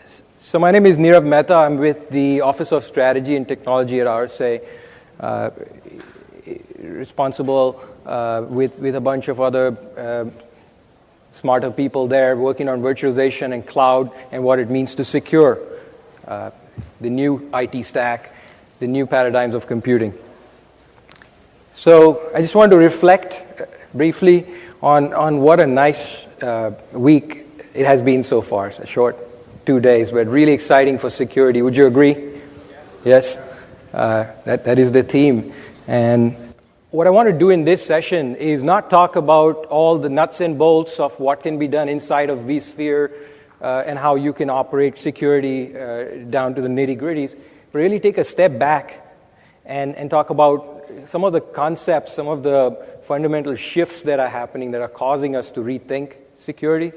So my name is Nirav Mehta. I'm with the Office of Strategy and Technology at RSA, responsible with a bunch of other smarter people there working on virtualization and cloud and what it means to secure the new IT stack, the new paradigms of computing. So I just want to reflect briefly on what a nice week it has been so far. It's a short 2 days, but really exciting for security. Would you agree? Yes? That is the theme. And what I want to do in this session is not talk about all the nuts and bolts of what can be done inside of vSphere and how you can operate security down to the nitty-gritties, but really take a step back and talk about some of the concepts, some of the fundamental shifts that are happening that are causing us to rethink security.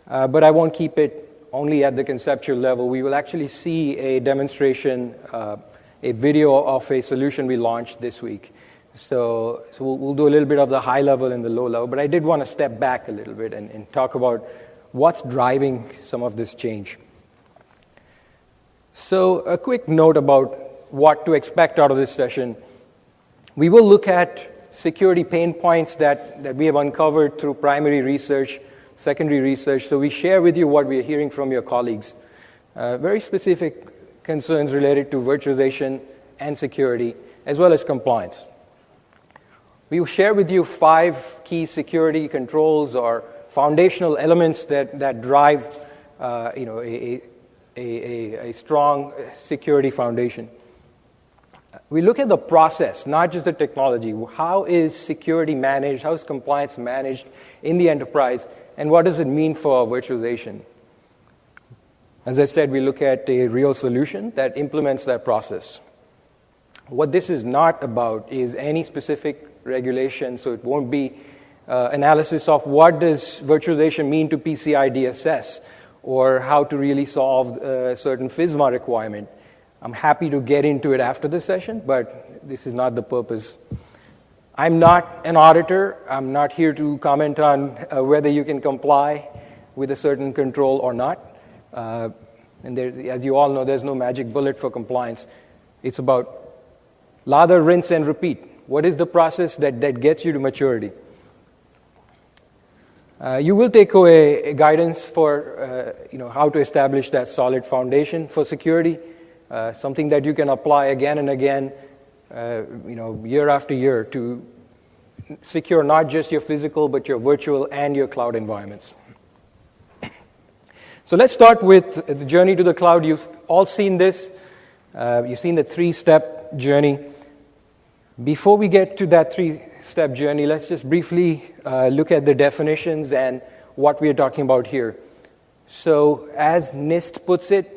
But I won't keep it only at the conceptual level. We will actually see a demonstration, a video of a solution we launched this week. So we'll do a little bit of the high level and the low level, but I did want to step back a little bit and talk about what's driving some of this change. So a quick note about what to expect out of this session. We will look at security pain points that we have uncovered through primary research, secondary research. So we share with you what we are hearing from your colleagues. Very specific concerns related to virtualization and security, as well as compliance. We will share with you 5 key security controls or foundational elements that drive a strong security foundation. We look at the process, not just the technology. How is security managed? How is compliance managed in the enterprise? And what does it mean for virtualization? As I said, we look at a real solution that implements that process. What this is not about is any specific regulation, so it won't be analysis of what does virtualization mean to PCI DSS or how to really solve a certain FISMA requirement. I'm happy to get into it after the session, but this is not the purpose. I'm not an auditor. I'm not here to comment on whether you can comply with a certain control or not. And there, as you all know, there's no magic bullet for compliance. It's about lather, rinse, and repeat. What is the process that gets you to maturity? You will take away guidance for how to establish that solid foundation for security, something that you can apply again and again, year after year to secure not just your physical, but your virtual and your cloud environments. So let's start with the journey to the cloud. You've all seen this. You've seen the 3-step journey. Before we get to that 3-step journey, let's just briefly look at the definitions and what we are talking about here. So as NIST puts it,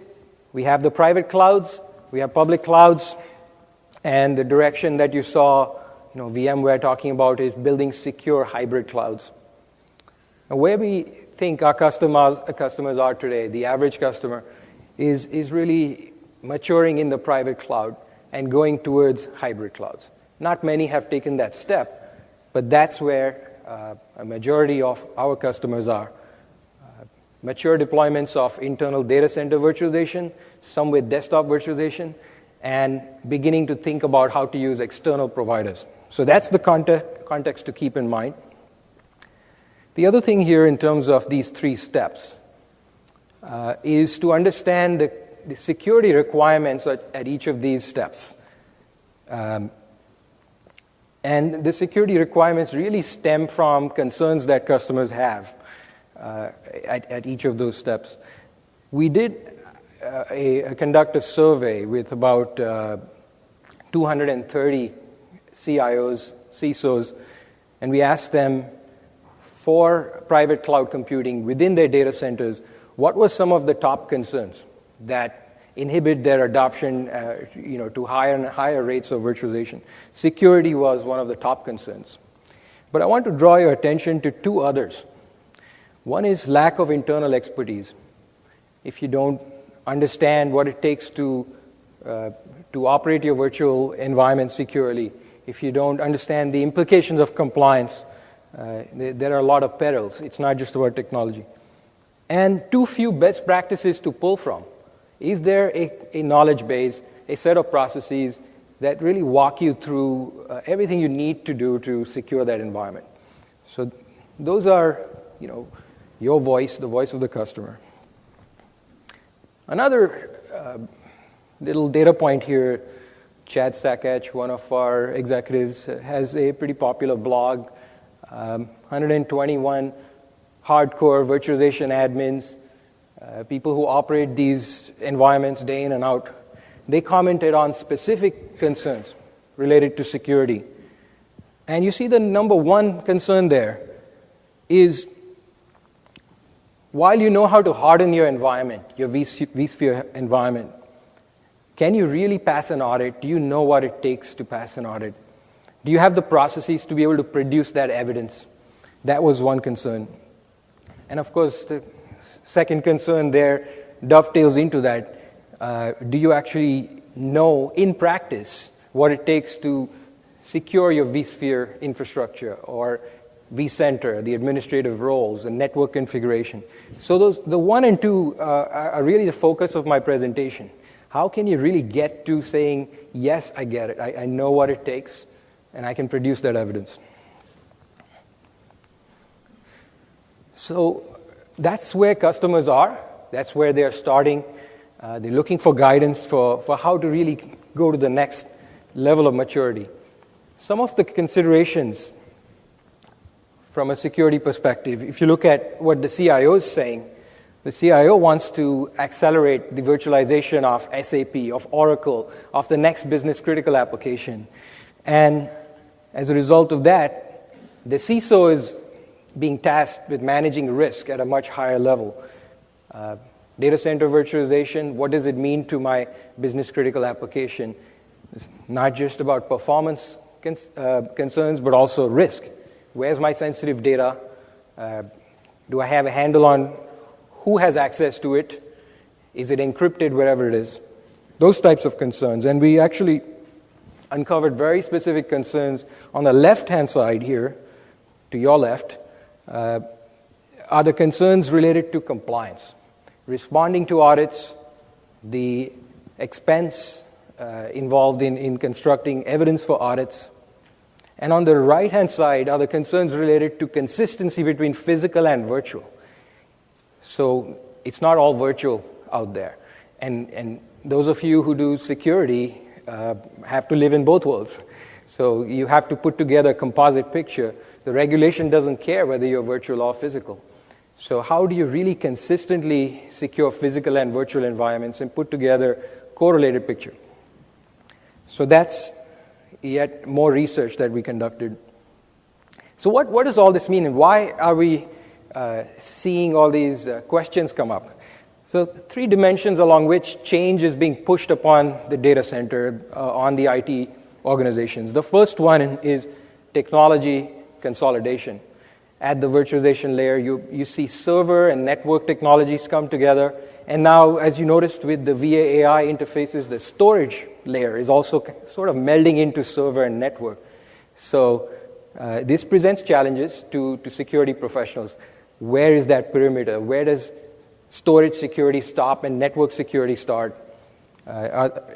we have the private clouds, we have public clouds, and the direction that you saw VMware talking about is building secure hybrid clouds. Now, where we think our customers are today, the average customer, is really maturing in the private cloud and going towards hybrid clouds. Not many have taken that step, but that's where a majority of our customers are. Mature deployments of internal data center virtualization, some with desktop virtualization, and beginning to think about how to use external providers. So that's the context to keep in mind. The other thing here in terms of these 3 steps is to understand the security requirements at each of these steps. And the security requirements really stem from concerns that customers have at each of those steps. We did conduct a survey with about 230 CIOs, CISOs, and we asked them for private cloud computing within their data centers, what were some of the top concerns that inhibit their adoption to higher and higher rates of virtualization. Security was one of the top concerns. But I want to draw your attention to 2 others. One is lack of internal expertise. If you don't understand what it takes to operate your virtual environment securely, if you don't understand the implications of compliance, there are a lot of perils. It's not just about technology. And too few best practices to pull from. Is there a knowledge base, a set of processes that really walk you through everything you need to do to secure that environment? So those are, your voice, the voice of the customer. Another little data point here, Chad Sakach, one of our executives, has a pretty popular blog, 121 hardcore virtualization admins, people who operate these environments day in and out. They commented on specific concerns related to security. And you see the number one concern there is, while you know how to harden your environment, your vSphere environment, can you really pass an audit? Do you know what it takes to pass an audit? Do you have the processes to be able to produce that evidence? That was one concern. And of course, the second concern there dovetails into that. Do you actually know in practice what it takes to secure your vSphere infrastructure or vCenter, the administrative roles, and network configuration? So the 1 and 2 are really the focus of my presentation. How can you really get to saying, yes, I get it, I know what it takes, and I can produce that evidence? So that's where customers are. That's where they're starting. They're looking for guidance for how to really go to the next level of maturity. Some of the considerations from a security perspective, if you look at what the CIO is saying, the CIO wants to accelerate the virtualization of SAP, of Oracle, of the next business-critical application. And as a result of that, the CISO is being tasked with managing risk at a much higher level. Data center virtualization, what does it mean to my business-critical application? It's not just about performance concerns, but also risk. Where's my sensitive data? Do I have a handle on who has access to it? Is it encrypted wherever it is? Those types of concerns. And we actually uncovered very specific concerns on the left-hand side here, to your left, are the concerns related to compliance. Responding to audits, the expense involved in constructing evidence for audits. And on the right-hand side are the concerns related to consistency between physical and virtual. So it's not all virtual out there. And those of you who do security have to live in both worlds. So you have to put together a composite picture. The regulation doesn't care whether you're virtual or physical. So how do you really consistently secure physical and virtual environments and put together a correlated picture? So that's yet more research that we conducted. So what does all this mean, and why are we seeing all these questions come up? So 3 dimensions along which change is being pushed upon the data center, on the IT organizations. The first one is technology consolidation. At the virtualization layer, you see server and network technologies come together. And now, as you noticed with the VA-AI interfaces, the storage layer is also sort of melding into server and network. So this presents challenges to security professionals. Where is that perimeter? Where does storage security stop and network security start?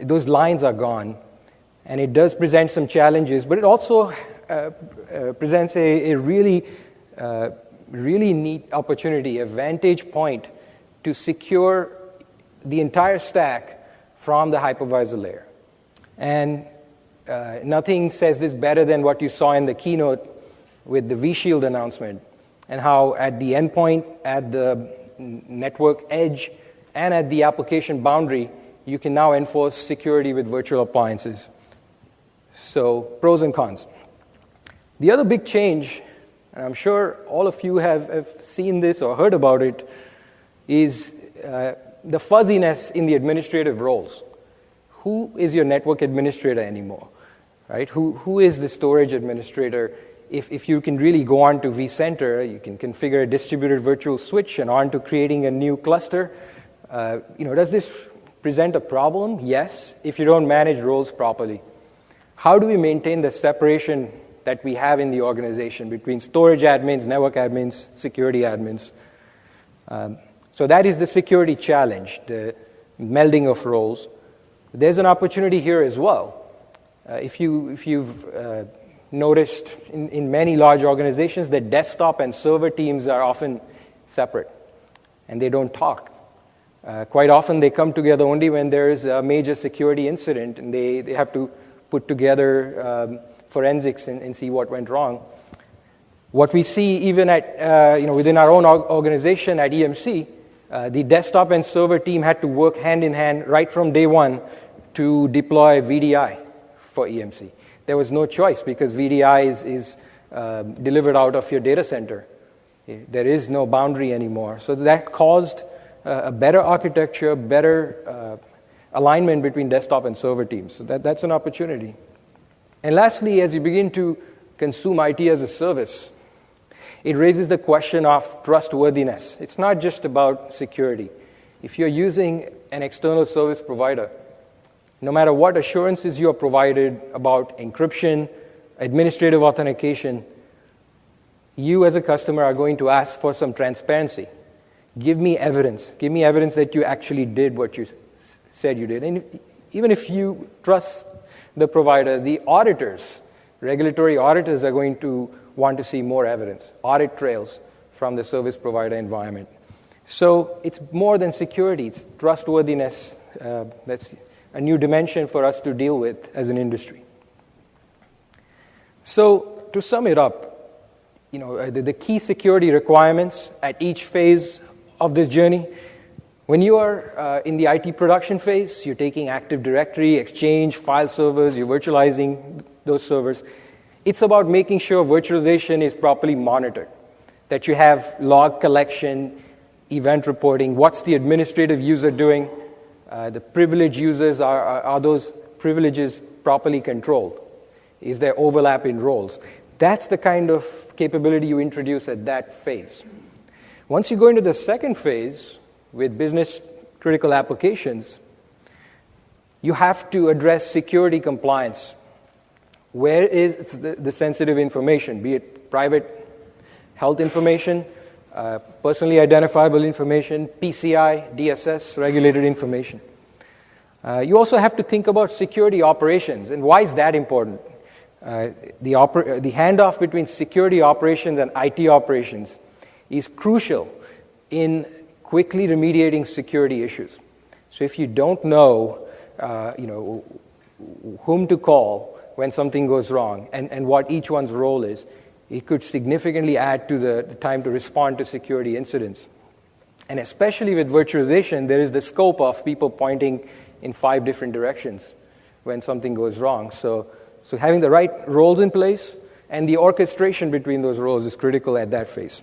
Those lines are gone. And it does present some challenges, but it also presents a really neat opportunity, a vantage point to secure the entire stack from the hypervisor layer. And nothing says this better than what you saw in the keynote with the vShield announcement, and how at the endpoint, at the network edge, and at the application boundary, you can now enforce security with virtual appliances. So pros and cons. The other big change, and I'm sure all of you have seen this or heard about it, is the fuzziness in the administrative roles. Who is your network administrator anymore? Right? Who is the storage administrator? If you can really go on to vCenter, you can configure a distributed virtual switch and on to creating a new cluster. Does this present a problem? Yes, if you don't manage roles properly. How do we maintain the separation that we have in the organization between storage admins, network admins, security admins? So that is the security challenge, the melding of roles. There's an opportunity here as well. If you've noticed in many large organizations that desktop and server teams are often separate, and they don't talk. Quite often they come together only when there is a major security incident, and they have to put together forensics and see what went wrong. What we see even at within our own organization at EMC, the desktop and server team had to work hand in hand right from day one to deploy VDI for EMC. There was no choice because VDI is delivered out of your data center. There is no boundary anymore. So that caused a better architecture, better alignment between desktop and server teams. So that's an opportunity. And lastly, as you begin to consume IT as a service, it raises the question of trustworthiness. It's not just about security. If you're using an external service provider, no matter what assurances you are provided about encryption, administrative authentication, you as a customer are going to ask for some transparency. Give me evidence. Give me evidence that you actually did what you said you did. And even if you trust the provider, the auditors, regulatory auditors are going to want to see more evidence, audit trails from the service provider environment. So it's more than security, it's trustworthiness. That's a new dimension for us to deal with as an industry. So to sum it up, the key security requirements at each phase of this journey. When you are in the IT production phase, you're taking Active Directory, Exchange, file servers, you're virtualizing those servers. It's about making sure virtualization is properly monitored, that you have log collection, event reporting, what's the administrative user doing, the privileged users, are those privileges properly controlled? Is there overlap in roles? That's the kind of capability you introduce at that phase. Once you go into the second phase with business critical applications, you have to address security compliance. Where is the sensitive information, be it private health information, personally identifiable information, PCI, DSS, regulated information. You also have to think about security operations, and why is that important? The handoff between security operations and IT operations is crucial in quickly remediating security issues. So if you don't know, whom to call when something goes wrong and what each one's role is, it could significantly add to the time to respond to security incidents. And especially with virtualization, there is the scope of people pointing in 5 different directions when something goes wrong. So having the right roles in place and the orchestration between those roles is critical at that phase.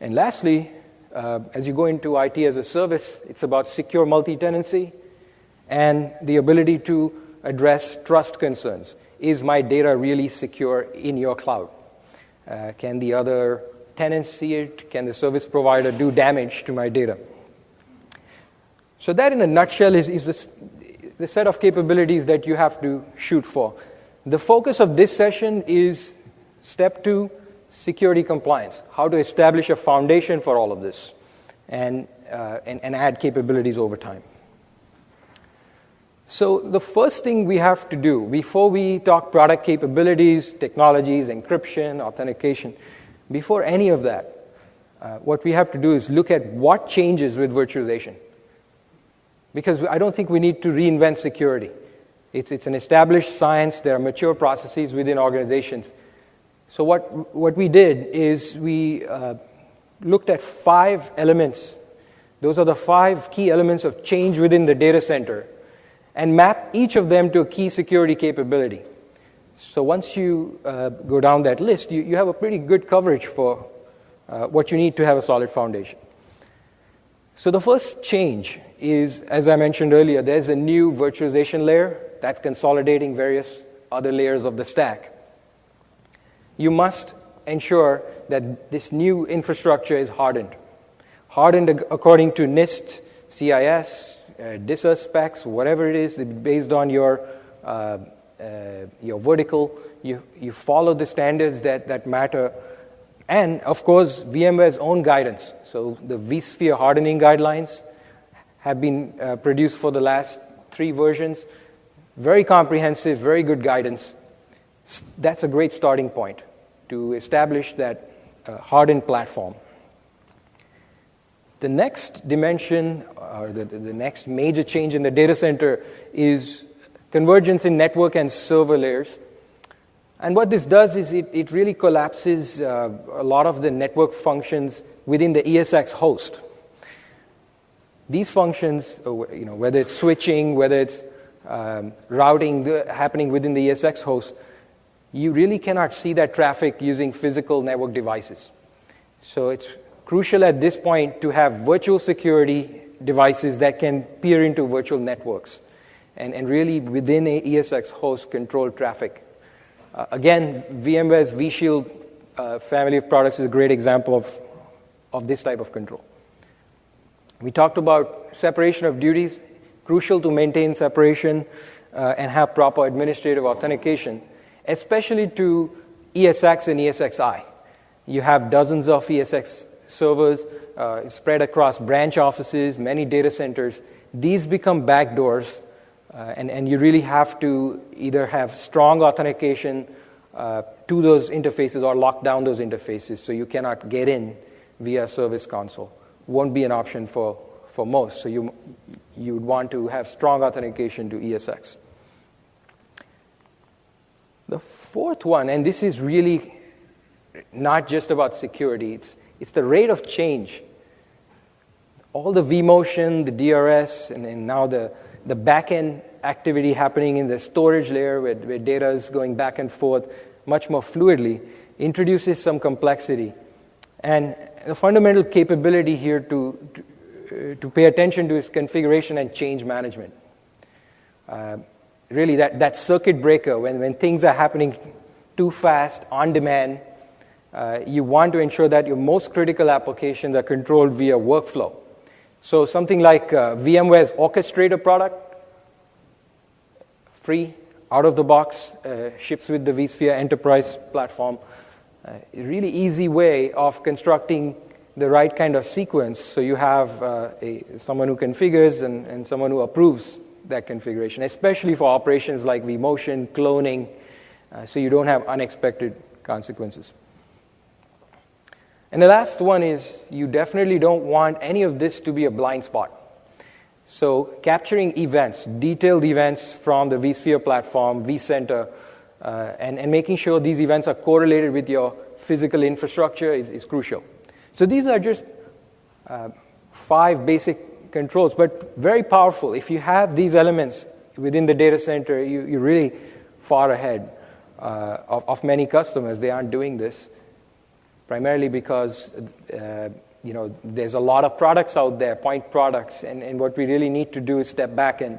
And lastly, as you go into IT as a service, it's about secure multi-tenancy and the ability to address trust concerns. Is my data really secure in your cloud? Can the other tenants see it? Can the service provider do damage to my data? So that in a nutshell is the set of capabilities that you have to shoot for. The focus of this session is step 2, security compliance, how to establish a foundation for all of this and add capabilities over time. So the first thing we have to do before we talk product capabilities, technologies, encryption, authentication, before any of that, what we have to do is look at what changes with virtualization. Because I don't think we need to reinvent security. It's an established science. There are mature processes within organizations. So what we did is we looked at 5 elements. Those are the 5 key elements of change within the data center, and map each of them to a key security capability. So once you go down that list, you have a pretty good coverage for what you need to have a solid foundation. So the first change is, as I mentioned earlier, there's a new virtualization layer that's consolidating various other layers of the stack. You must ensure that this new infrastructure is hardened. Hardened according to NIST, CIS, DISA specs, whatever it is, based on your vertical. You follow the standards that matter. And, of course, VMware's own guidance. So the vSphere hardening guidelines have been produced for the last 3 versions. Very comprehensive, very good guidance. That's a great starting point to establish that hardened platform. The next dimension, or the next major change in the data center is convergence in network and server layers. And what this does is it really collapses a lot of the network functions within the ESX host. These functions, whether it's switching, whether it's routing happening within the ESX host, you really cannot see that traffic using physical network devices. So it's crucial at this point to have virtual security devices that can peer into virtual networks and really within a ESX host control traffic. Again, VMware's vShield family of products is a great example of this type of control. We talked about separation of duties, crucial to maintain separation and have proper administrative authentication, especially to ESX and ESXi. You have dozens of ESX servers spread across branch offices, many data centers. These become backdoors, and you really have to either have strong authentication to those interfaces or lock down those interfaces so you cannot get in via service console. Won't be an option for most, so you would want to have strong authentication to ESX. The fourth one, and this is really not just about security, it's the rate of change. All the vMotion, the DRS, and now the back-end activity happening in the storage layer where data is going back and forth much more fluidly introduces some complexity. And the fundamental capability here to pay attention to is configuration and change management. Really, that circuit breaker, when things are happening too fast, on demand, you want to ensure that your most critical applications are controlled via workflow. So something like VMware's Orchestrator product, free, out of the box, ships with the vSphere Enterprise platform. A really easy way of constructing the right kind of sequence so you have someone who configures and someone who approves that configuration, especially for operations like vMotion, cloning, so you don't have unexpected consequences. And the last one is you definitely don't want any of this to be a blind spot. So capturing events, detailed events from the vSphere platform, vCenter, and making sure these events are correlated with your physical infrastructure is crucial. So these are just 5 basic controls, but very powerful. If you have these elements within the data center, you're really far ahead of many customers. They aren't doing this, primarily because there's a lot of products out there, point products, and what we really need to do is step back and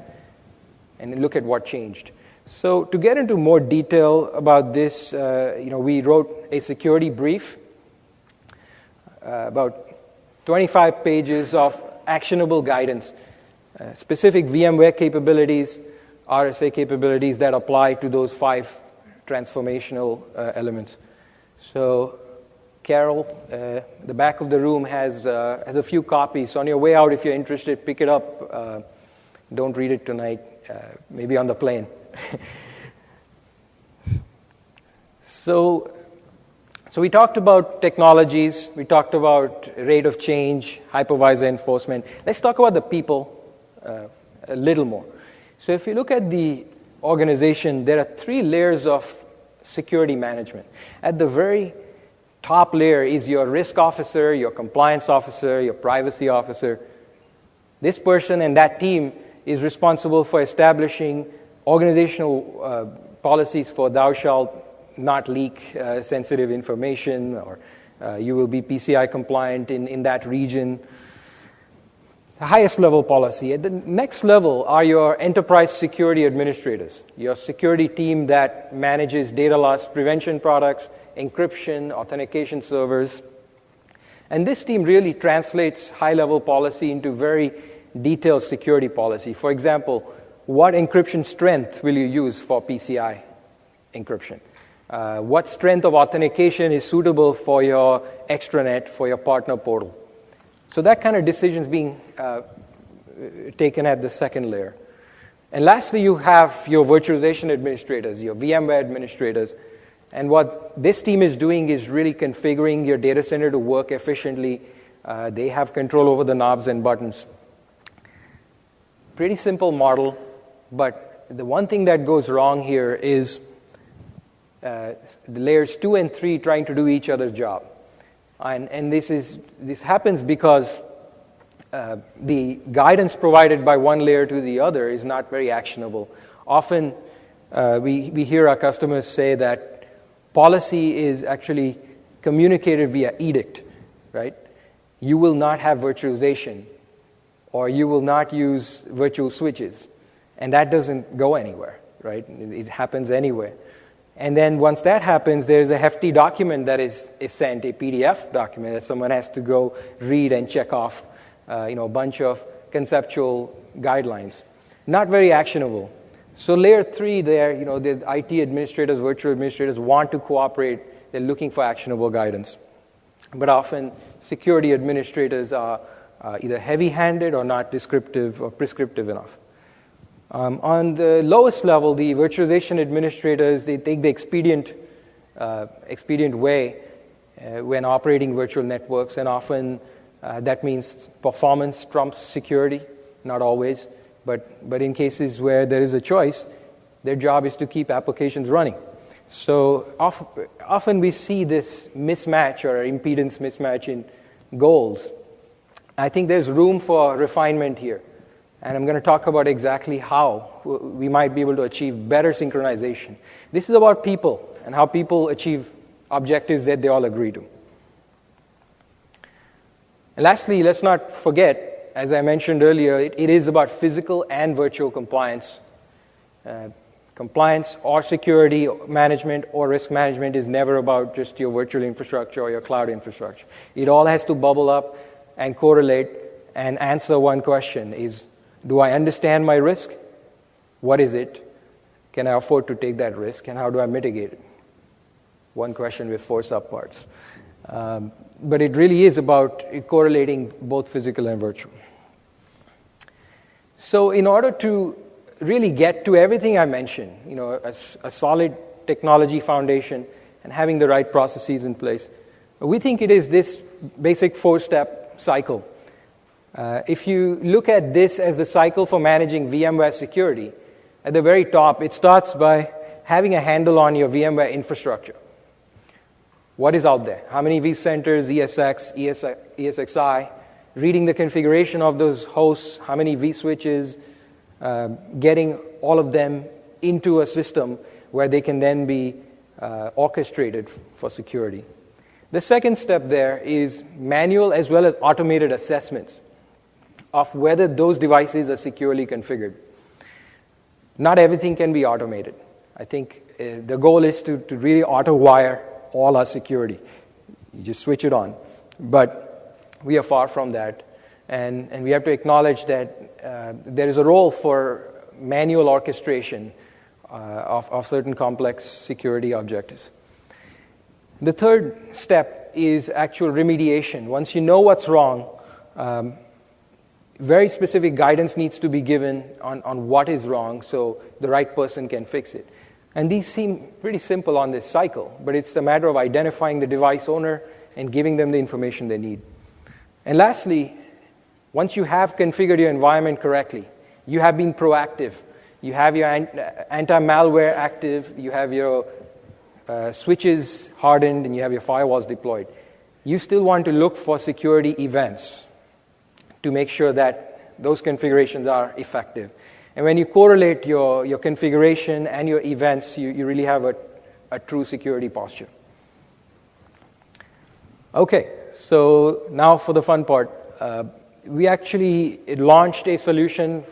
look at what changed. So to get into more detail about this, we wrote a security brief, about 25 pages of actionable guidance, specific VMware capabilities, RSA capabilities that apply to those 5 transformational elements. So Carol, the back of the room has a few copies. So on your way out, if you're interested, pick it up. Don't read it tonight, maybe on the plane. So we talked about technologies, we talked about rate of change, hypervisor enforcement. Let's talk about the people a little more. So if you look at the organization, there are 3 layers of security management. At the very top layer is your risk officer, your compliance officer, your privacy officer. This person and that team is responsible for establishing organizational policies for thou shalt not leak sensitive information, or you will be PCI compliant in that region. The highest level policy. At the next level are your enterprise security administrators, your security team that manages data loss prevention products, encryption, authentication servers. And this team really translates high-level policy into very detailed security policy. For example, what encryption strength will you use for PCI encryption? What strength of authentication is suitable for your extranet, for your partner portal? So that kind of decisions being taken at the second layer. And lastly, you have your virtualization administrators, your VMware administrators. And what this team is doing is really configuring your data center to work efficiently. They have control over the knobs and buttons. Pretty simple model, but the one thing that goes wrong here is the layers 2 and 3 trying to do each other's job. And this happens because the guidance provided by one layer to the other is not very actionable. Often we hear our customers say that policy is actually communicated via edict, right? You will not have virtualization, or you will not use virtual switches. And that doesn't go anywhere, right? It happens anyway. And then once that happens, there's a hefty document that is sent, a PDF document that someone has to go read and check off, a bunch of conceptual guidelines. Not very actionable. So layer 3 there, the IT administrators, virtual administrators want to cooperate. They're looking for actionable guidance. But often security administrators are either heavy-handed or not descriptive or prescriptive enough. On the lowest level, the virtualization administrators, they take the expedient way when operating virtual networks, and often that means performance trumps security, not always, but in cases where there is a choice, their job is to keep applications running. So often we see this mismatch or impedance mismatch in goals. I think there's room for refinement here. And I'm going to talk about exactly how we might be able to achieve better synchronization. This is about people and how people achieve objectives that they all agree to. And lastly, let's not forget, as I mentioned earlier, it is about physical and virtual compliance. Compliance or security management or risk management is never about just your virtual infrastructure or your cloud infrastructure. It all has to bubble up and correlate and answer one question is, do I understand my risk? What is it? Can I afford to take that risk? And how do I mitigate it? One question with 4 subparts. But it really is about correlating both physical and virtual. So in order to really get to everything I mentioned, a solid technology foundation and having the right processes in place, we think it is this basic 4-step cycle. If you look at this as the cycle for managing VMware security, at the very top, it starts by having a handle on your VMware infrastructure. What is out there? How many vCenters, ESX, ESXi, reading the configuration of those hosts, how many vSwitches, getting all of them into a system where they can then be orchestrated for security. The second step there is manual as well as automated assessments of whether those devices are securely configured. Not everything can be automated. I think the goal is to really auto-wire all our security. You just switch it on. But we are far from that. And we have to acknowledge that there is a role for manual orchestration of certain complex security objectives. The third step is actual remediation. Once you know what's wrong, very specific guidance needs to be given on what is wrong so the right person can fix it. And these seem pretty simple on this cycle, but it's a matter of identifying the device owner and giving them the information they need. And lastly, once you have configured your environment correctly, you have been proactive, you have your anti-malware active, you have your switches hardened, and you have your firewalls deployed, you still want to look for security events to make sure that those configurations are effective. And when you correlate your configuration and your events, you really have a true security posture. Okay, so now for the fun part. We actually launched a solution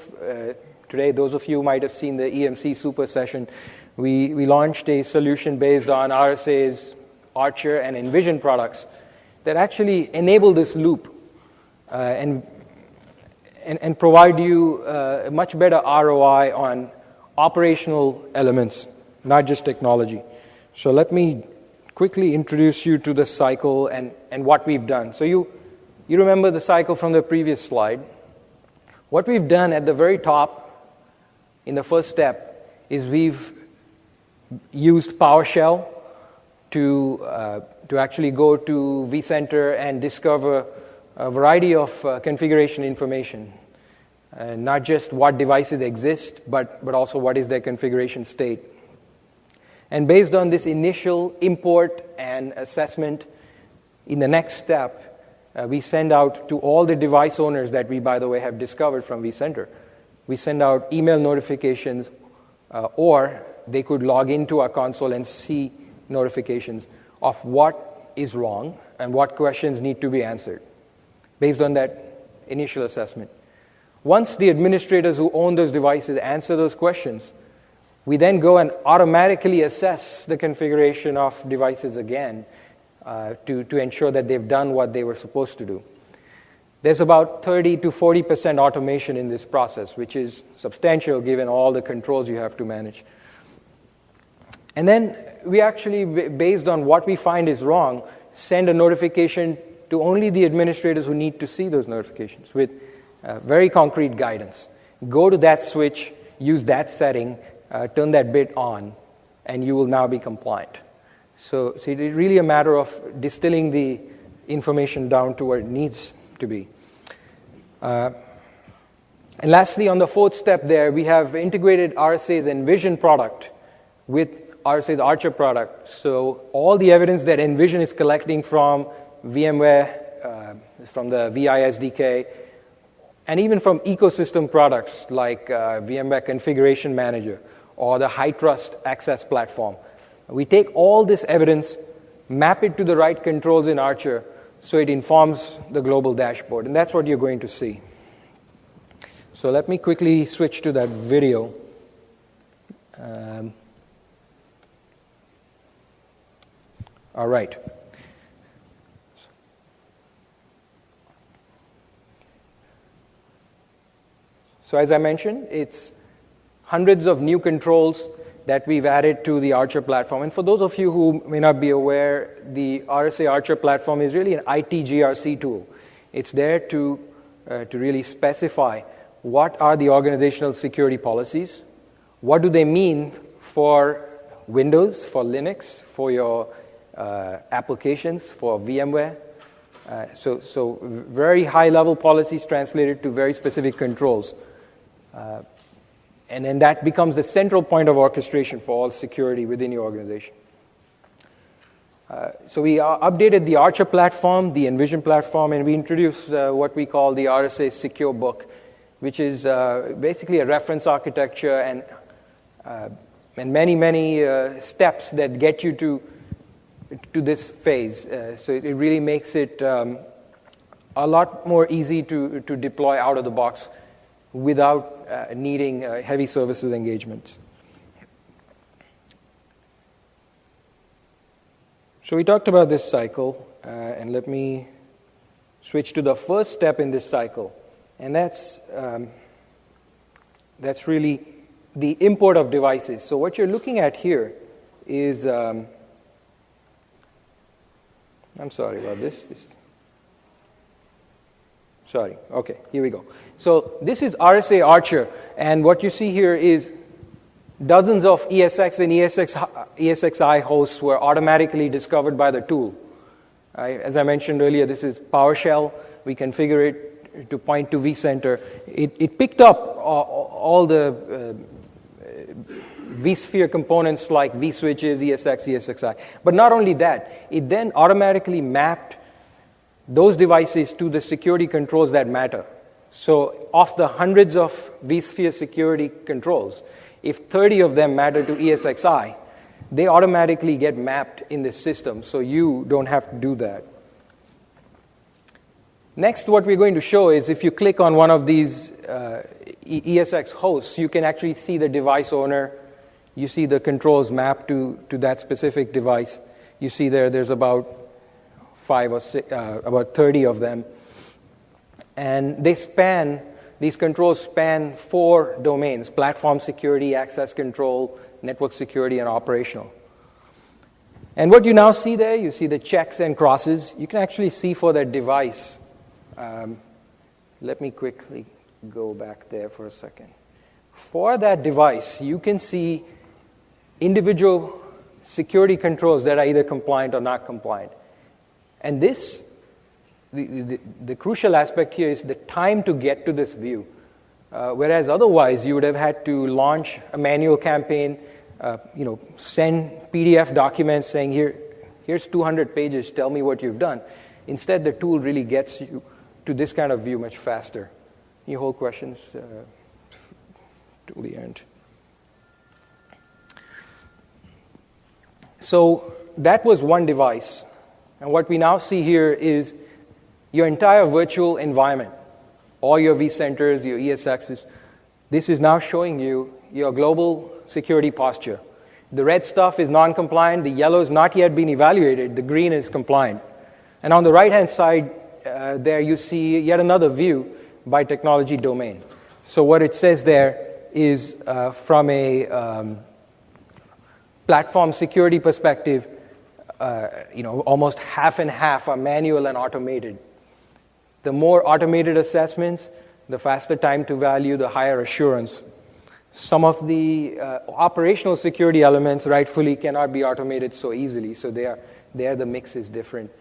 today. Those of you who might have seen the EMC Super Session. We launched a solution based on RSA's Archer and Envision products that actually enable this loop and provide you a much better ROI on operational elements, not just technology. So let me quickly introduce you to the cycle and what we've done. So you remember the cycle from the previous slide. What we've done at the very top in the first step is we've used PowerShell to actually go to vCenter and discover a variety of configuration information. Not just what devices exist, but also what is their configuration state. And based on this initial import and assessment, in the next step, we send out to all the device owners that we, by the way, have discovered from vCenter. We send out email notifications, or they could log into our console and see notifications of what is wrong and what questions need to be answered based on that initial assessment. Once the administrators who own those devices answer those questions, we then go and automatically assess the configuration of devices again to ensure that they've done what they were supposed to do. There's about 30 to 40% automation in this process, which is substantial given all the controls you have to manage. And then we actually, based on what we find is wrong, send a notification to only the administrators who need to see those notifications with very concrete guidance. Go to that switch, use that setting, turn that bit on, and you will now be compliant. So it's really a matter of distilling the information down to where it needs to be. And lastly, on the fourth step there, we have integrated RSA's Envision product with RSA's Archer product. So all the evidence that Envision is collecting from VMware, from the VI SDK, and even from ecosystem products like VMware Configuration Manager or the HyTrust access platform. We take all this evidence, map it to the right controls in Archer, so it informs the global dashboard. And that's what you're going to see. So let me quickly switch to that video. All right. So as I mentioned, it's hundreds of new controls that we've added to the Archer platform. And for those of you who may not be aware, the RSA Archer platform is really an IT GRC tool. It's there to really specify what are the organizational security policies, what do they mean for Windows, for Linux, for your applications, for VMware. So very high-level policies translated to very specific controls. And then that becomes the central point of orchestration for all security within your organization. So we updated the Archer platform, the Envision platform, and we introduced what we call the RSA Secure Book, which is basically a reference architecture and many steps that get you to this phase. So it really makes it a lot more easy to deploy out of the box without needing heavy services engagement. So we talked about this cycle, and let me switch to the first step in this cycle, and that's really the import of devices. So what you're looking at here is, I'm sorry about this. Sorry. Okay, here we go. So this is RSA Archer, and what you see here is dozens of ESX and ESXi hosts were automatically discovered by the tool. As I mentioned earlier, this is PowerShell. We configure it to point to vCenter. It picked up all the vSphere components like vSwitches, ESX, ESXi. But not only that, it then automatically mapped those devices to the security controls that matter. So of the hundreds of vSphere security controls, if 30 of them matter to ESXi, they automatically get mapped in this system, so you don't have to do that. Next, what we're going to show is if you click on one of these ESX hosts, you can actually see the device owner. You see the controls mapped to that specific device. You see there's about 5 or 6, about 30 of them. And these controls span 4 domains: platform security, access control, network security, and operational. And what you now see there, you see the checks and crosses. You can actually see for that device. Let me quickly go back there for a second. For that device, you can see individual security controls that are either compliant or not compliant. And this, the crucial aspect here is the time to get to this view. Whereas otherwise, you would have had to launch a manual campaign, send PDF documents saying, here's 200 pages, tell me what you've done. Instead, the tool really gets you to this kind of view much faster. Any whole questions to the end? So that was one device. And what we now see here is your entire virtual environment, all your vCenters, your ESXs. This is now showing you your global security posture. The red stuff is non-compliant, the yellow has not yet been evaluated, the green is compliant. And on the right-hand side, there you see yet another view by technology domain. So what it says there is from a platform security perspective, almost half and half are manual and automated. The more automated assessments, the faster time to value, the higher assurance. Some of the operational security elements rightfully cannot be automated so easily, so there the mix is different.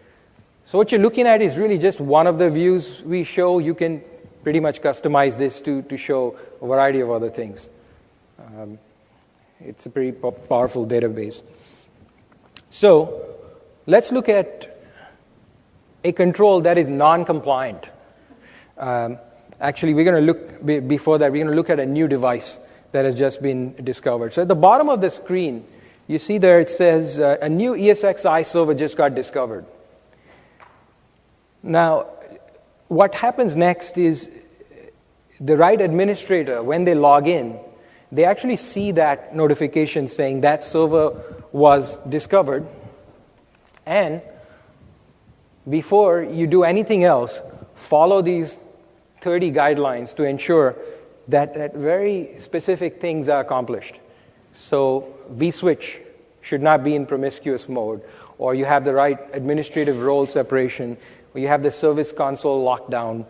So what you're looking at is really just one of the views we show. You can pretty much customize this to show a variety of other things. It's a pretty powerful database. So let's look at a control that is non-compliant. Actually, we're going to look, before that, we're going to look at a new device that has just been discovered. So at the bottom of the screen, you see there it says a new ESXi server just got discovered. Now, what happens next is the right administrator, when they log in, they actually see that notification saying that server was discovered. And before you do anything else, follow these 30 guidelines to ensure that very specific things are accomplished. So vSwitch should not be in promiscuous mode, or you have the right administrative role separation, or you have the service console lockdown.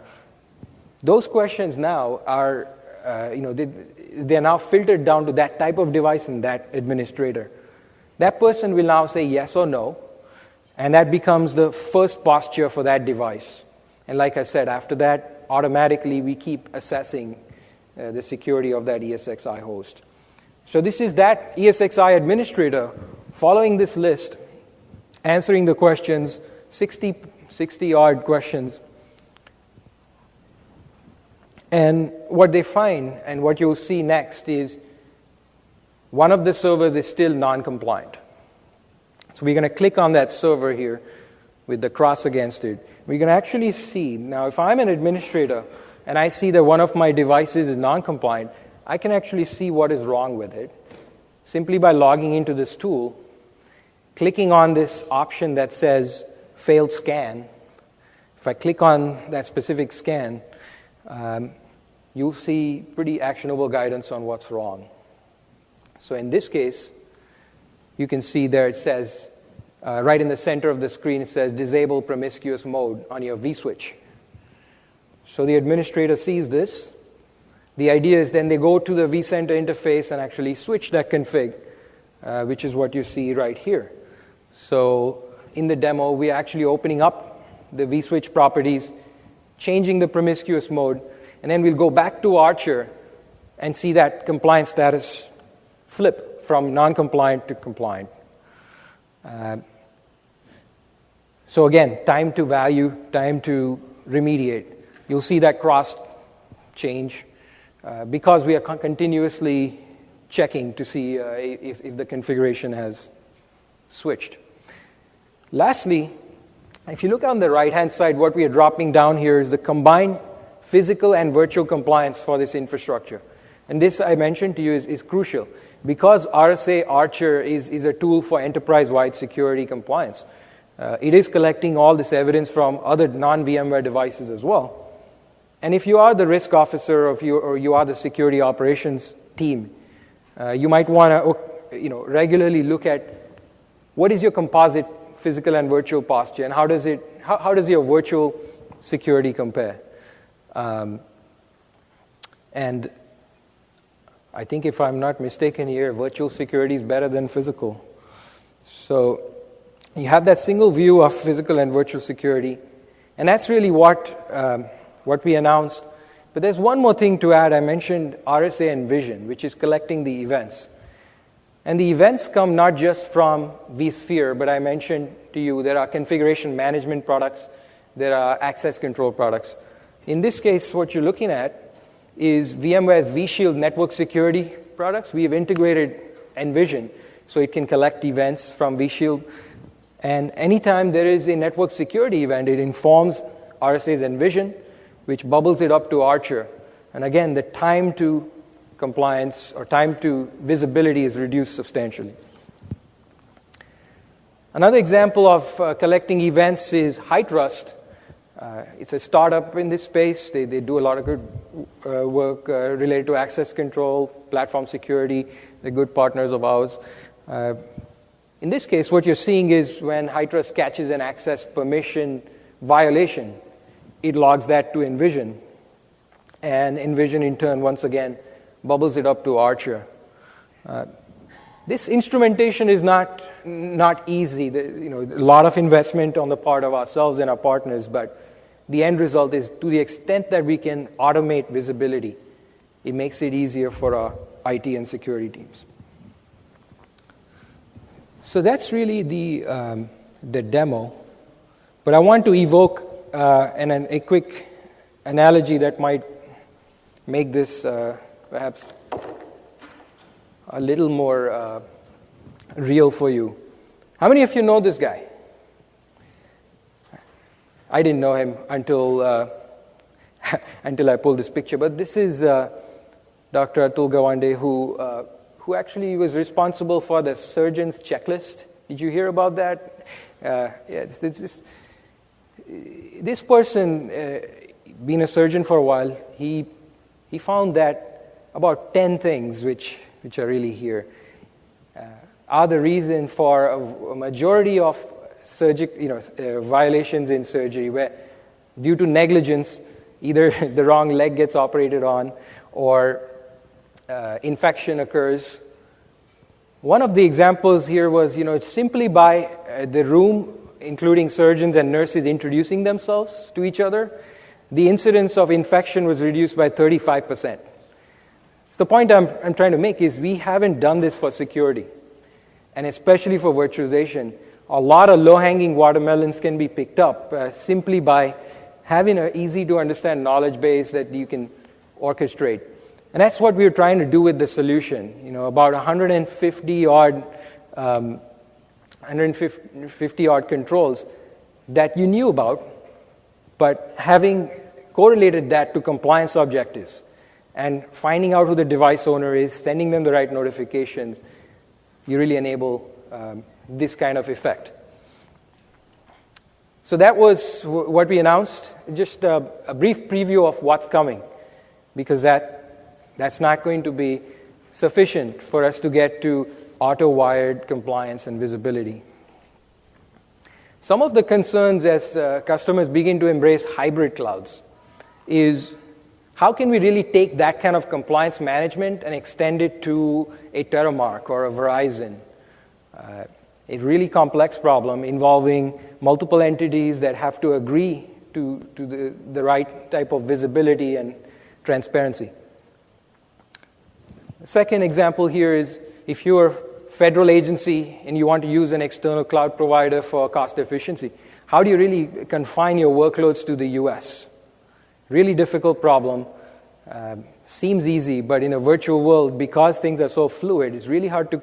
Those questions now are, they're now filtered down to that type of device and that administrator. That person will now say yes or no, and that becomes the first posture for that device. And like I said, after that, automatically we keep assessing the security of that ESXi host. So this is that ESXi administrator following this list, answering the questions, 60-odd questions. And what they find, and what you'll see next, is one of the servers is still non-compliant. So we're going to click on that server here with the cross against it. We're going to actually see, now if I'm an administrator and I see that one of my devices is non-compliant, I can actually see what is wrong with it simply by logging into this tool, clicking on this option that says failed scan. If I click on that specific scan, you'll see pretty actionable guidance on what's wrong. So in this case, you can see there it says, right in the center of the screen, it says disable promiscuous mode on your vSwitch. So the administrator sees this. The idea is then they go to the vCenter interface and actually switch that config, which is what you see right here. So in the demo, we're actually opening up the vSwitch properties, changing the promiscuous mode, and then we'll go back to Archer and see that compliance status flip from non-compliant to compliant. So again, time to value, time to remediate. You'll see that cross change because we are continuously checking to see if the configuration has switched. Lastly, if you look on the right-hand side, what we are dropping down here is the combined physical and virtual compliance for this infrastructure. And this, I mentioned to you, is crucial. Because RSA Archer is a tool for enterprise-wide security compliance, it is collecting all this evidence from other non-VMware devices as well. And if you are the risk officer or you are the security operations team, you might want to regularly look at what is your composite physical and virtual posture, and how does your virtual security compare? And I think if I'm not mistaken here, virtual security is better than physical. So you have that single view of physical and virtual security. And that's really what we announced. But there's one more thing to add. I mentioned RSA and Vision, which is collecting the events. And the events come not just from vSphere, but I mentioned to you there are configuration management products, there are access control products. In this case, what you're looking at is VMware's vShield network security products. We have integrated Envision so it can collect events from vShield. And anytime there is a network security event, it informs RSA's Envision, which bubbles it up to Archer. And again, the time to compliance or time to visibility is reduced substantially. Another example of collecting events is HyTrust. It's a startup in this space. They do a lot of good work related to access control, platform security. They're good partners of ours. In this case, what you're seeing is when HyTrust catches an access permission violation, it logs that to Envision. And Envision, in turn, once again, bubbles it up to Archer. This instrumentation is not easy. A lot of investment on the part of ourselves and our partners, but the end result is to the extent that we can automate visibility, it makes it easier for our IT and security teams. So that's really the demo. But I want to evoke a quick analogy that might make this perhaps a little more real for you. How many of you know this guy? I didn't know him until until I pulled this picture. But this is Dr. Atul Gawande, who actually was responsible for the surgeon's checklist. Did you hear about that? This person, being a surgeon for a while, he found that about 10 things, which are really here, are the reason for a majority of violations in surgery, where due to negligence, either the wrong leg gets operated on or infection occurs. One of the examples here was, simply by the room, including surgeons and nurses introducing themselves to each other, the incidence of infection was reduced by 35%. So the point I'm trying to make is we haven't done this for security, and especially for virtualization. A lot of low-hanging watermelons can be picked up simply by having an easy-to-understand knowledge base that you can orchestrate. And that's what we're trying to do with the solution. About 150 odd controls that you knew about, but having correlated that to compliance objectives and finding out who the device owner is, sending them the right notifications, you really enable this kind of effect. So that was what we announced. Just a brief preview of what's coming, because that's not going to be sufficient for us to get to auto-wired compliance and visibility. Some of the concerns as customers begin to embrace hybrid clouds is how can we really take that kind of compliance management and extend it to a Terramark or a Verizon? A really complex problem involving multiple entities that have to agree to the right type of visibility and transparency. The second example here is if you're a federal agency and you want to use an external cloud provider for cost efficiency, how do you really confine your workloads to the US? Really difficult problem. Seems easy, but in a virtual world, because things are so fluid, it's really hard to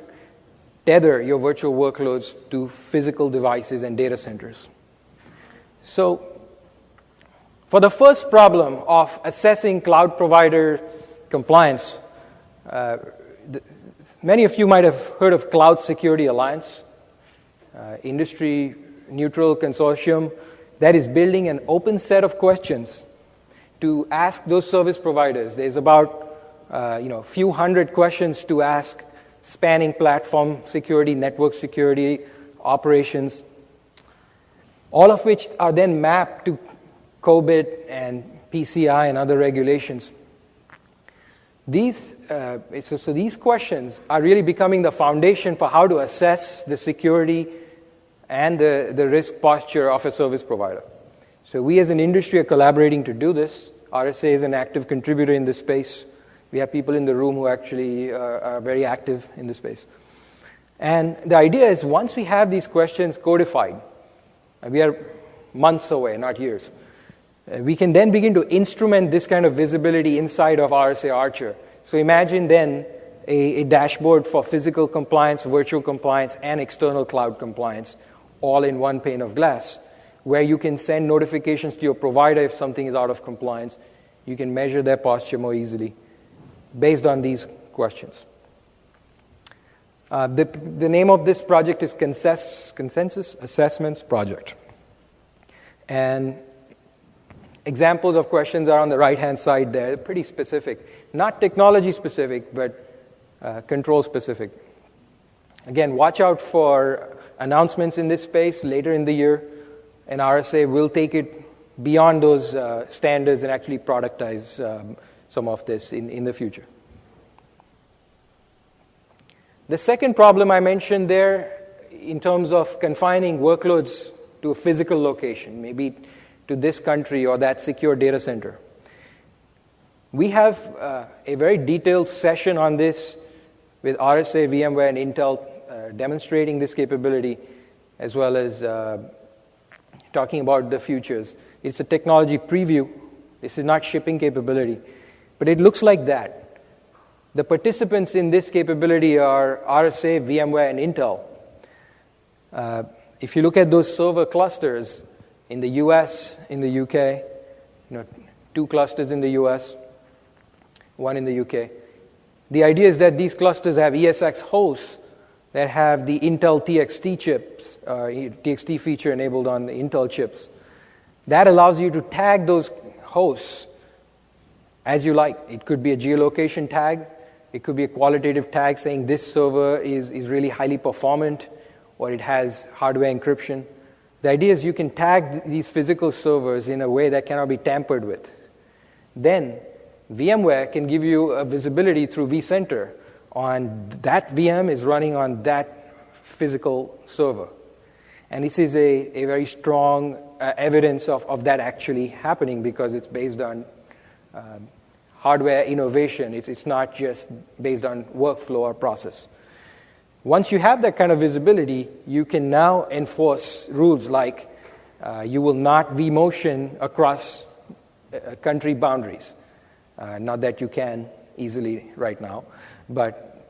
tether your virtual workloads to physical devices and data centers. So, for the first problem of assessing cloud provider compliance, many of you might have heard of Cloud Security Alliance, industry-neutral consortium that is building an open set of questions to ask those service providers. There's about a few hundred questions to ask, spanning platform security, network security, operations, all of which are then mapped to COBIT and PCI and other regulations. So these questions are really becoming the foundation for how to assess the security and the risk posture of a service provider. So we as an industry are collaborating to do this. RSA is an active contributor in this space. We have people in the room who actually are very active in this space. And the idea is once we have these questions codified, we are months away, not years, we can then begin to instrument this kind of visibility inside of RSA Archer. So imagine then a dashboard for physical compliance, virtual compliance, and external cloud compliance, all in one pane of glass, where you can send notifications to your provider if something is out of compliance. You can measure their posture more easily based on these questions. The name of this project is Consensus Assessments Project. And examples of questions are on the right-hand side there. They're pretty specific. Not technology-specific, but control-specific. Again, watch out for announcements in this space later in the year, and RSA will take it beyond those standards and actually productize some of this in the future. The second problem I mentioned there in terms of confining workloads to a physical location, maybe to this country or that secure data center. We have a very detailed session on this with RSA, VMware, and Intel demonstrating this capability, as well as talking about the futures. It's a technology preview. This is not shipping capability, but it looks like that. The participants in this capability are RSA, VMware, and Intel. If you look at those server clusters in the US, in the UK, 2 clusters in the US, 1 in the UK. The idea is that these clusters have ESX hosts that have the Intel TXT chips, TXT feature enabled on the Intel chips. That allows you to tag those hosts as you like. It could be a geolocation tag. It could be a qualitative tag saying this server is really highly performant, or it has hardware encryption. The idea is you can tag these physical servers in a way that cannot be tampered with. Then VMware can give you a visibility through vCenter on that VM is running on that physical server. And this is a very strong evidence of that actually happening because it's based on hardware innovation. It's not just based on workflow or process. Once you have that kind of visibility, you can now enforce rules like you will not vMotion across country boundaries. Not that you can easily right now, but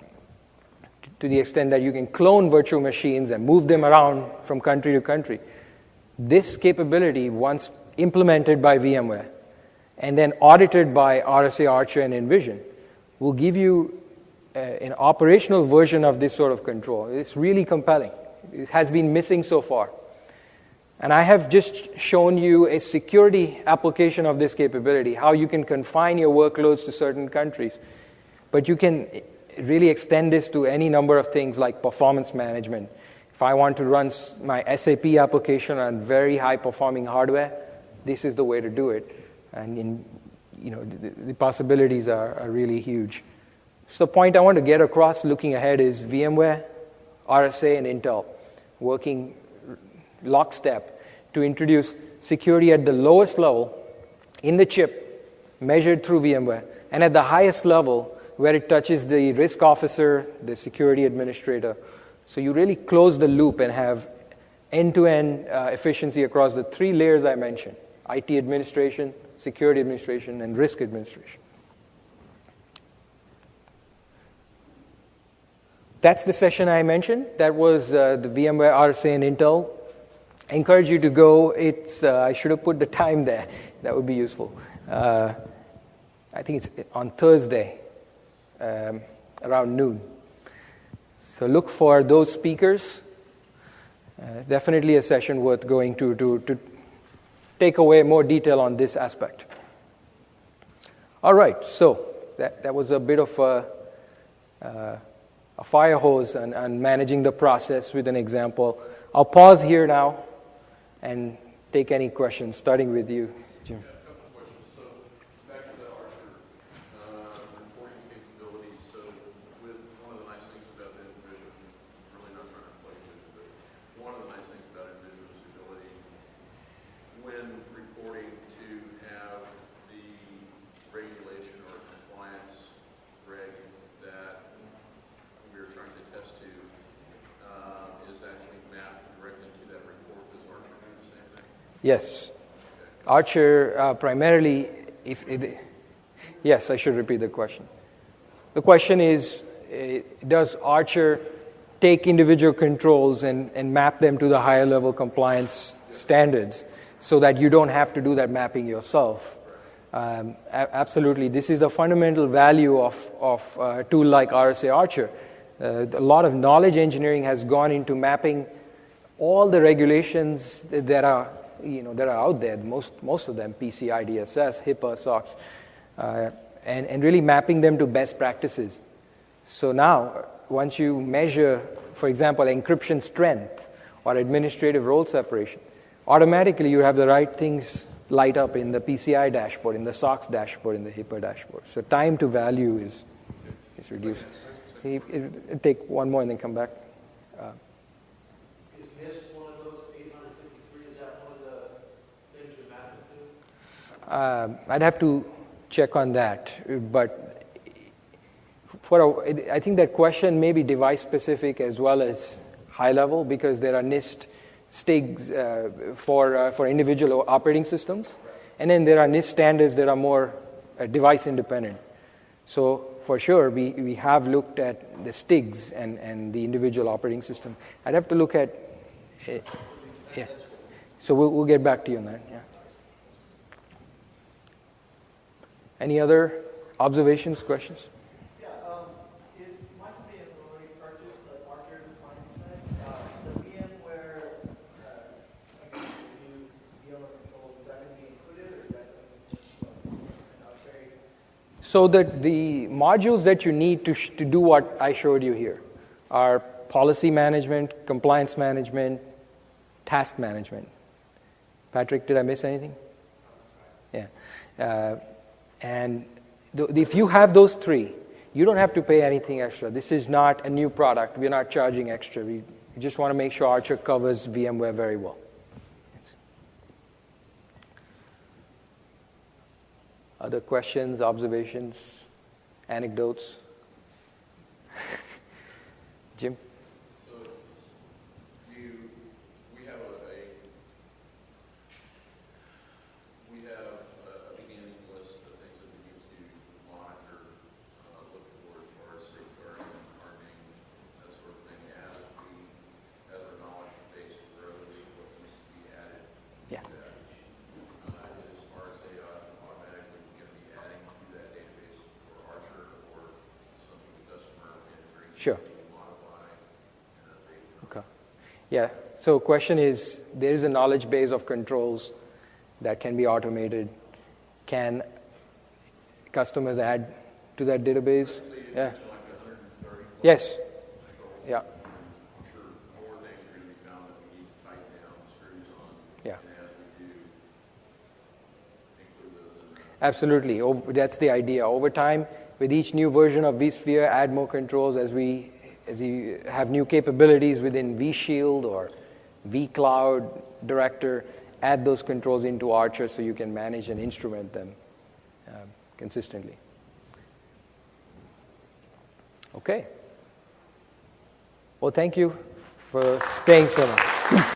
to the extent that you can clone virtual machines and move them around from country to country. This capability, once implemented by VMware and then audited by RSA Archer and Envision, will give you an operational version of this sort of control. It's really compelling. It has been missing so far. And I have just shown you a security application of this capability, how you can confine your workloads to certain countries. But you can really extend this to any number of things like performance management. If I want to run my SAP application on very high-performing hardware, this is the way to do it. And the possibilities are really huge. So the point I want to get across looking ahead is VMware, RSA, and Intel working lockstep to introduce security at the lowest level in the chip, measured through VMware, and at the highest level where it touches the risk officer, the security administrator. So you really close the loop and have end-to-end efficiency across the 3 layers I mentioned: IT administration, security administration, and risk administration. That's the session I mentioned. That was the VMware, RSA, and Intel. I encourage you to go. I should have put the time there. That would be useful. I think it's on Thursday, around noon. So look for those speakers. Definitely a session worth going to take away more detail on this aspect. All right, so that was a bit of a fire hose and managing the process with an example. I'll pause here now and take any questions, starting with you, Jim. Yeah, a couple of questions. So back to the Archer reporting Yes. Archer primarily, yes, I should repeat the question. The question is, does Archer take individual controls and map them to the higher level compliance standards so that you don't have to do that mapping yourself? Absolutely. This is the fundamental value of a tool like RSA Archer. A lot of knowledge engineering has gone into mapping all the regulations that are out there, most of them, PCI DSS, HIPAA, SOX, and really mapping them to best practices. So now, once you measure, for example, encryption strength or administrative role separation, automatically you have the right things light up in the PCI dashboard, in the SOX dashboard, in the HIPAA dashboard. So time to value is reduced. It'll take one more and then come back. Is NIST one of those 853? Is that one of the things you're mapping to? I'd have to check on that, but I think that question may be device specific as well as high level, because there are NIST STIGs for individual operating systems, and then there are NIST standards that are more device independent. So for sure, we have looked at the STIGs and the individual operating system. I'd have to look at it. Yeah. So we'll get back to you on that. Yeah. Any other observations, questions? Yeah. If my company has already purchased the Archer compliance set, the VMware new VMware controls, is that going to be included, or is that going to be an upgrade? So that the modules that you need to do what I showed you here are policy management, compliance management, task management. Patrick, did I miss anything? Yeah. And if you have those three, you don't have to pay anything extra. This is not a new product. We're not charging extra. We just want to make sure Archer covers VMware very well. Other questions, observations, anecdotes? Jim? So we have a beginning list of things that we need to monitor, look for as far as safeguarding and hardening, that sort of thing, as our knowledge base grows, what needs to be added. Yeah. Is RSA automatically going to be adding to that database for Archer, or something the customer can agree Sure. to modify and update? Okay. Yeah. So question is, there is a knowledge base of controls that can be automated. Can customers add to that database? Yeah. Yes. Yeah. I'm sure more things are going to be found that we need to tighten down, screws on. Yeah. And as we do, include those in there. Absolutely. That's the idea. Over time, with each new version of vSphere, add more controls as we have new capabilities within vShield or vCloud Director. Add those controls into Archer so you can manage and instrument them consistently. Okay. Well, thank you for staying so long.